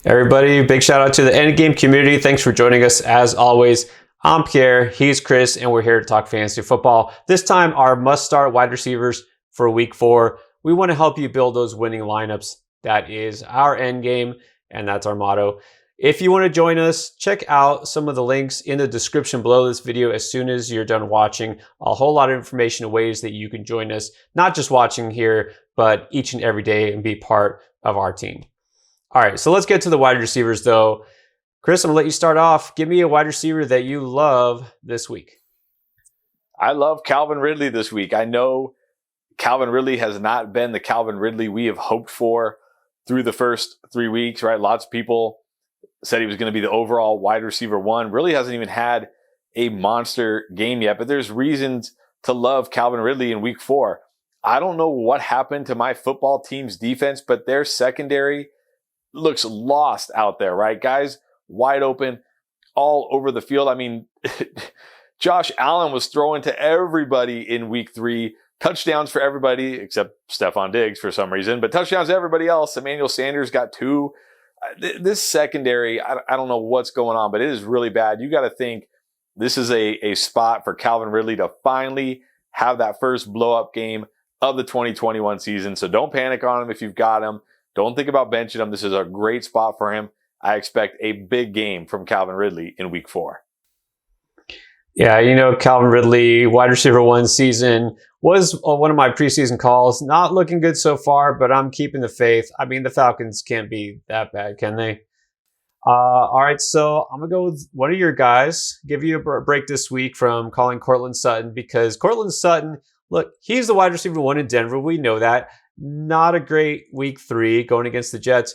Everybody, big shout out to the Endgame community. Thanks for joining us as always. I'm Pierre, he's Chris, and we're here to talk fantasy football. This time, our must-start wide receivers for week 4. We want to help you build those winning lineups. That is our endgame, and that's our motto. If you want to join us, check out some of the links in the description below this video as soon as you're done watching. A whole lot of information and ways that you can join us, not just watching here, but each and every day and be part of our team. All right, so let's get to the wide receivers though. Chris, I'm gonna let you start off. Give me a wide receiver that you love this week. I love Calvin Ridley this week. I know Calvin Ridley has not been the Calvin Ridley we have hoped for through the first 3 weeks, right? Lots of people said he was going to be the overall wide receiver 1. Really hasn't even had a monster game yet, but there's reasons to love Calvin Ridley in week 4. I don't know what happened to my football team's defense, but their secondary looks lost out there, right? Guys wide open all over the field. I mean, Josh Allen was throwing to everybody in week 3. Touchdowns for everybody except Stephon Diggs for some reason, but touchdowns to everybody else. Emmanuel Sanders got 2. This secondary, I don't know what's going on, but it is really bad. You got to think this is a spot for Calvin Ridley to finally have that first blow-up game of the 2021 season. So don't panic on him if you've got him. Don't think about benching him. This is a great spot for him. I expect a big game from Calvin Ridley in week 4. Yeah, you know, Calvin Ridley, wide receiver 1 season, was one of my preseason calls. Not looking good so far, but I'm keeping the faith. I mean, the Falcons can't be that bad, can they? All right, so I'm going to go with one of your guys. Give you a break this week from calling Courtland Sutton because Courtland Sutton, look, he's the wide receiver 1 in Denver. We know that. Not a great week 3 going against the Jets.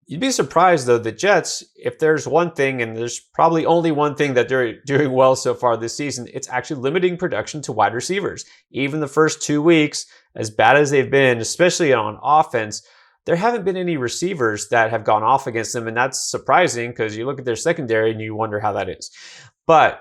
You'd be surprised, though, the Jets, if there's one thing, and there's probably only one thing that they're doing well so far this season, it's actually limiting production to wide receivers. Even the first 2 weeks, as bad as they've been, especially on offense, there haven't been any receivers that have gone off against them, and that's surprising because you look at their secondary and you wonder how that is. But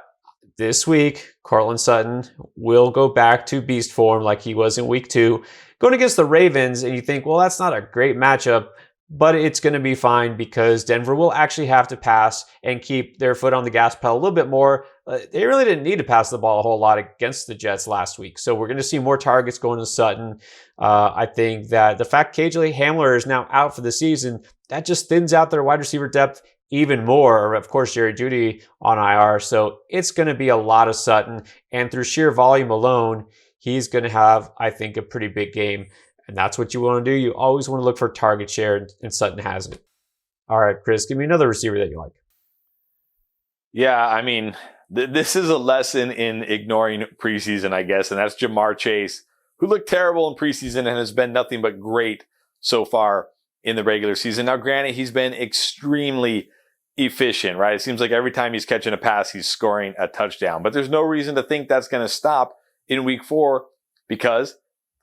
this week, Courtland Sutton will go back to beast form like he was in week 2. Going against the Ravens, and you think, well, that's not a great matchup, but it's going to be fine because Denver will actually have to pass and keep their foot on the gas pedal a little bit more. They really didn't need to pass the ball a whole lot against the Jets last week. So we're going to see more targets going to Sutton. I think that the fact KJ Hamler is now out for the season, that just thins out their wide receiver depth even more. Of course, Jerry Jeudy on IR. So it's going to be a lot of Sutton. And through sheer volume alone, he's going to have, I think, a pretty big game. And that's what you want to do. You always want to look for target share, and Sutton has it. All right, Chris, give me another receiver that you like. Yeah, I mean, this is a lesson in ignoring preseason, I guess, and that's Jamar Chase, who looked terrible in preseason and has been nothing but great so far in the regular season. Now, granted, he's been extremely efficient, right? It seems like every time he's catching a pass, he's scoring a touchdown. But there's no reason to think that's going to stop in week 4 because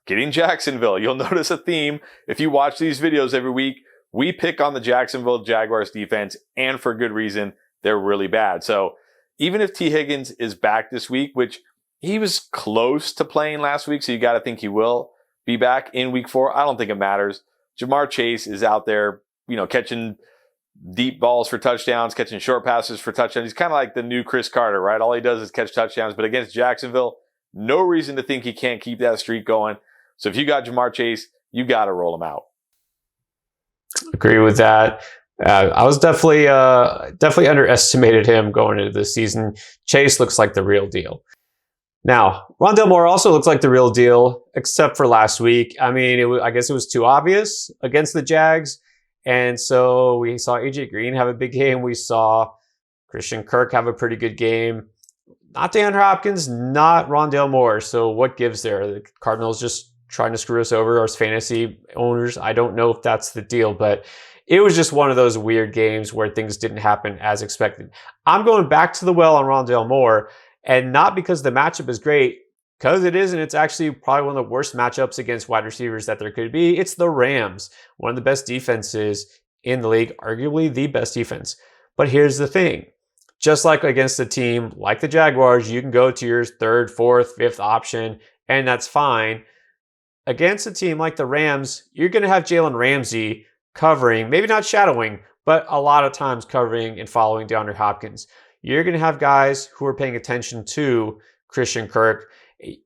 getting Jacksonville. You'll notice a theme. If you watch these videos every week, we pick on the Jacksonville Jaguars defense, and for good reason. They're really bad. So even if T. Higgins is back this week, which he was close to playing last week, so you got to think he will be back in week 4. I don't think it matters. Jamar Chase is out there, catching deep balls for touchdowns, catching short passes for touchdowns. He's kind of like the new Chris Carter, right? All he does is catch touchdowns. But against Jacksonville, no reason to think he can't keep that streak going. So if you got Jamar Chase, you got to roll him out. Agree with that. I was definitely underestimated him going into this season. Chase looks like the real deal. Now, Rondale Moore also looks like the real deal, except for last week. I mean, I guess it was too obvious against the Jags. And so we saw AJ Green have a big game. We saw Christian Kirk have a pretty good game. Not DeAndre Hopkins, not Rondale Moore. So what gives there? The Cardinals just trying to screw us over as fantasy owners. I don't know if that's the deal, but it was just one of those weird games where things didn't happen as expected. I'm going back to the well on Rondale Moore, and not because the matchup is great, because it isn't. It's actually probably one of the worst matchups against wide receivers that there could be. It's the Rams, one of the best defenses in the league, arguably the best defense. But here's the thing. Just like against a team like the Jaguars, you can go to your third, fourth, fifth option, and that's fine. Against a team like the Rams, you're going to have Jalen Ramsey covering, maybe not shadowing, but a lot of times covering and following DeAndre Hopkins. You're going to have guys who are paying attention to Christian Kirk.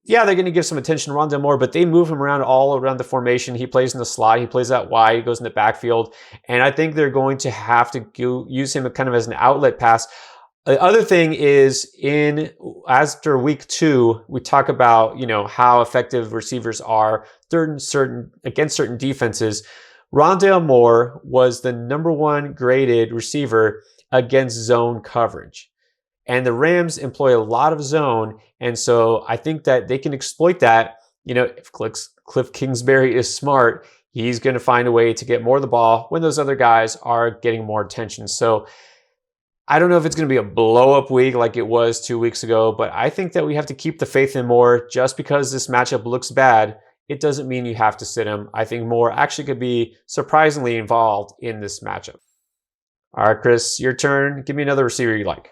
Yeah, they're going to give some attention to Rondale more, but they move him around all around the formation. He plays in the slot. He plays out wide. He goes in the backfield. And I think they're going to have to use him kind of as an outlet pass. The other thing is after week 2, we talk about, how effective receivers are against certain defenses. Rondale Moore was the number 1 graded receiver against zone coverage. And the Rams employ a lot of zone. And so I think that they can exploit that. If Cliff Kingsbury is smart, he's going to find a way to get more of the ball when those other guys are getting more attention. So I don't know if it's going to be a blow-up week like it was 2 weeks ago, but I think that we have to keep the faith in Moore. Just because this matchup looks bad, it doesn't mean you have to sit him. I think Moore actually could be surprisingly involved in this matchup. All right, Chris, your turn. Give me another receiver you like.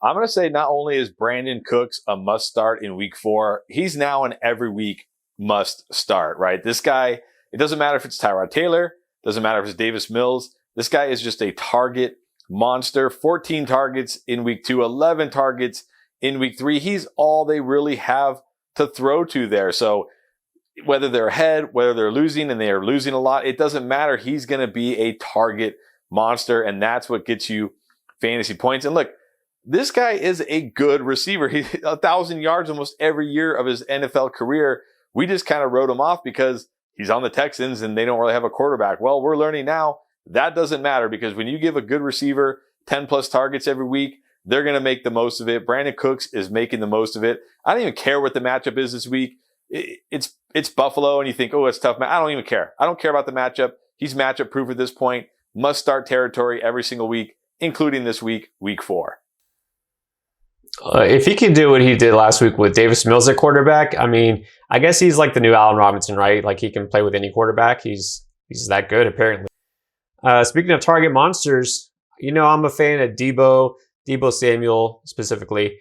I'm going to say not only is Brandin Cooks a must start in week 4, he's now an every week must start, right? This guy, it doesn't matter if it's Tyrod Taylor, doesn't matter if it's Davis Mills. This guy is just a target monster. 14 targets in week 2, 11 targets in week 3. He's all they really have to throw to there. So whether they're ahead, whether they're losing, and they are losing a lot, it doesn't matter. He's going to be a target monster, and that's what gets you fantasy points. And look, this guy is a good receiver. He's 1,000 yards almost every year of his NFL career. We just kind of wrote him off because he's on the Texans and they don't really have a quarterback. Well, we're learning now that doesn't matter, because when you give a good receiver 10 plus targets every week, they're going to make the most of it. Brandin Cooks is making the most of it. I don't even care what the matchup is this week. It's Buffalo, and you think, oh, it's tough. I don't even care. I don't care about the matchup. He's matchup proof at this point. Must start territory every single week, including this week, week 4. If he can do what he did last week with Davis Mills at quarterback, I guess he's like the new Allen Robinson, right? Like, he can play with any quarterback. He's that good, apparently. Speaking of target monsters, I'm a fan of Deebo Samuel specifically.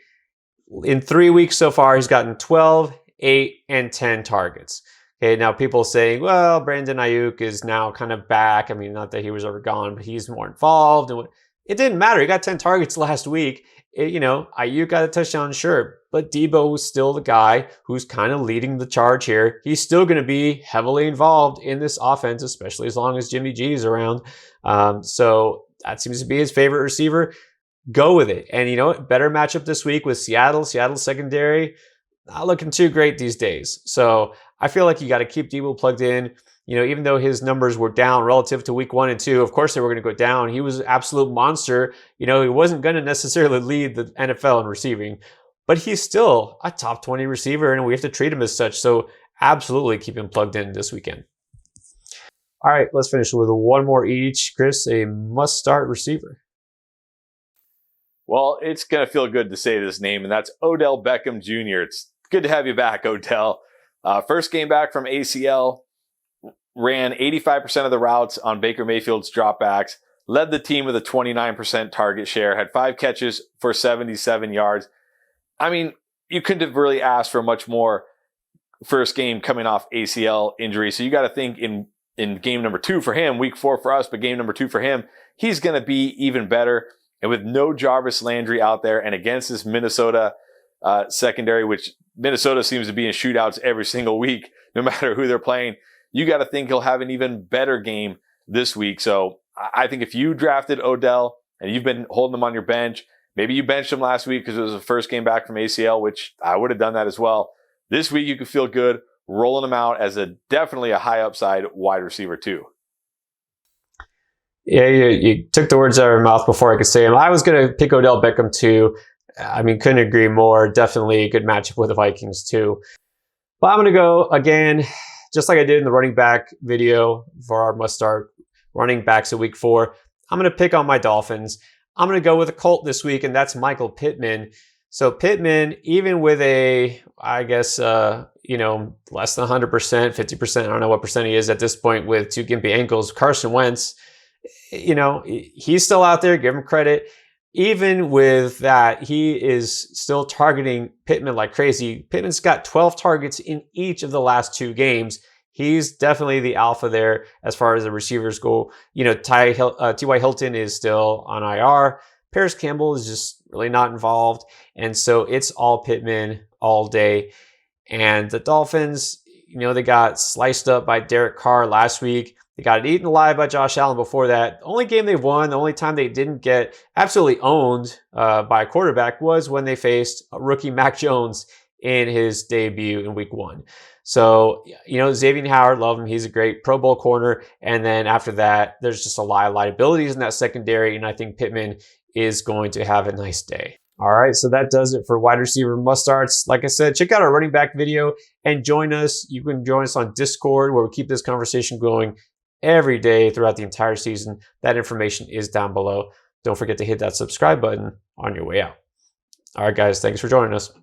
In 3 weeks so far, he's gotten 12, 8, and 10 targets. Okay, now people saying, well, Brandon Ayuk is now kind of back. Not that he was ever gone, but he's more involved. And it didn't matter. He got 10 targets last week. Ayuk got a touchdown, sure, but Deebo was still the guy who's kind of leading the charge here. He's still going to be heavily involved in this offense, especially as long as Jimmy G is around. So that seems to be his favorite receiver. Go with it. And better matchup this week with Seattle. Seattle's secondary, not looking too great these days. So I feel like you got to keep Deebo plugged in. Even though his numbers were down relative to week 1 and 2, of course they were going to go down. He was an absolute monster. He wasn't going to necessarily lead the NFL in receiving, but he's still a top 20 receiver, and we have to treat him as such. So absolutely keep him plugged in this weekend. All right, let's finish with one more each. Chris, a must-start receiver. Well, it's going to feel good to say this name, and that's Odell Beckham Jr. It's good to have you back, Odell. First game back from ACL. Ran 85% of the routes on Baker Mayfield's dropbacks, led the team with a 29% target share, had 5 catches for 77 yards. You couldn't have really asked for much more first game coming off ACL injury. So you got to think in game number 2 for him, week 4 for us, but game number 2 for him, he's going to be even better. And with no Jarvis Landry out there and against this Minnesota secondary, which Minnesota seems to be in shootouts every single week, no matter who they're playing, you got to think he'll have an even better game this week. So I think if you drafted Odell and you've been holding him on your bench, maybe you benched him last week because it was the first game back from ACL, which I would have done that as well. This week you could feel good rolling him out as definitely a high upside wide receiver too. Yeah, you took the words out of your mouth before I could say them. I was going to pick Odell Beckham too. Couldn't agree more. Definitely a good matchup with the Vikings too. But I'm going to go again, just like I did in the running back video for our must-start running backs of week 4, I'm going to pick on my Dolphins. I'm going to go with a Colt this week, and that's Michael Pittman. So Pittman, even with less than 100%, 50%, I don't know what percent he is at this point with 2 gimpy ankles. Carson Wentz, he's still out there. Give him credit. Even with that, he is still targeting Pittman like crazy. Pittman's got 12 targets in each of the last 2 games. he's definitely the alpha there as far as the receivers go. You know, T.Y. Hilton is still on IR. Paris Campbell is just really not involved. And so it's all Pittman all day. And the Dolphins, you know, they got sliced up by Derek Carr last week. They got eaten alive by Josh Allen before that. The only game they've won, the only time they didn't get absolutely owned by a quarterback was when they faced rookie Mac Jones in his debut in week 1. So, you know, Xavier Howard, love him. He's a great Pro Bowl corner. And then after that, there's just a lot of liabilities in that secondary. And I think Pittman is going to have a nice day. All right, so that does it for wide receiver must-starts. Like I said, check out our running back video and join us. You can join us on Discord where we keep this conversation going every day throughout the entire season. That information is down below. Don't forget to hit that subscribe button on your way out. All right, guys, thanks for joining us.